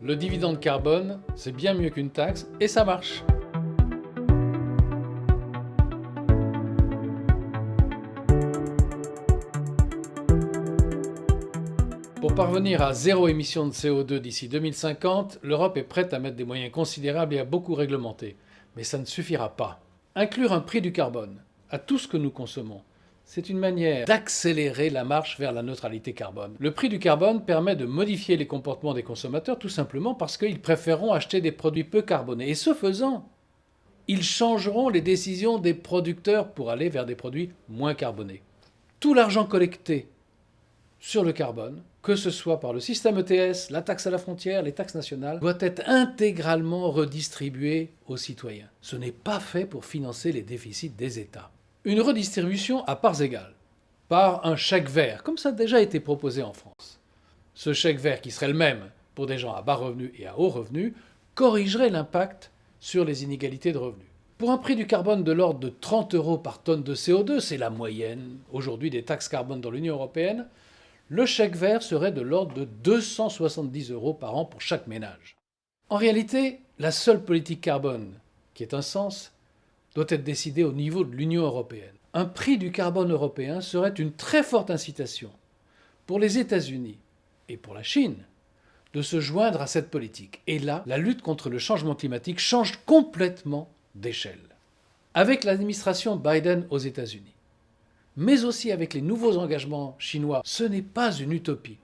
Le dividende carbone, c'est bien mieux qu'une taxe et ça marche. Pour parvenir à zéro émission de CO2 d'ici 2050, l'Europe est prête à mettre des moyens considérables et à beaucoup réglementer. Mais ça ne suffira pas. Inclure un prix du carbone à tout ce que nous consommons, c'est une manière d'accélérer la marche vers la neutralité carbone. Le prix du carbone permet de modifier les comportements des consommateurs tout simplement parce qu'ils préféreront acheter des produits peu carbonés. Et ce faisant, ils changeront les décisions des producteurs pour aller vers des produits moins carbonés. Tout l'argent collecté sur le carbone, que ce soit par le système ETS, la taxe à la frontière, les taxes nationales, doit être intégralement redistribué aux citoyens. Ce n'est pas fait pour financer les déficits des États. Une redistribution à parts égales, par un chèque vert, comme ça a déjà été proposé en France. Ce chèque vert, qui serait le même pour des gens à bas revenus et à haut revenus, corrigerait l'impact sur les inégalités de revenus. Pour un prix du carbone de l'ordre de 30 € par tonne de CO2, c'est la moyenne aujourd'hui des taxes carbone dans l'Union européenne, le chèque vert serait de l'ordre de 270 € par an pour chaque ménage. En réalité, la seule politique carbone qui ait un sens doit être décidée au niveau de l'Union européenne. Un prix du carbone européen serait une très forte incitation pour les États-Unis et pour la Chine de se joindre à cette politique. Et là, la lutte contre le changement climatique change complètement d'échelle. Avec l'administration Biden aux États-Unis, mais aussi avec les nouveaux engagements chinois, ce n'est pas une utopie.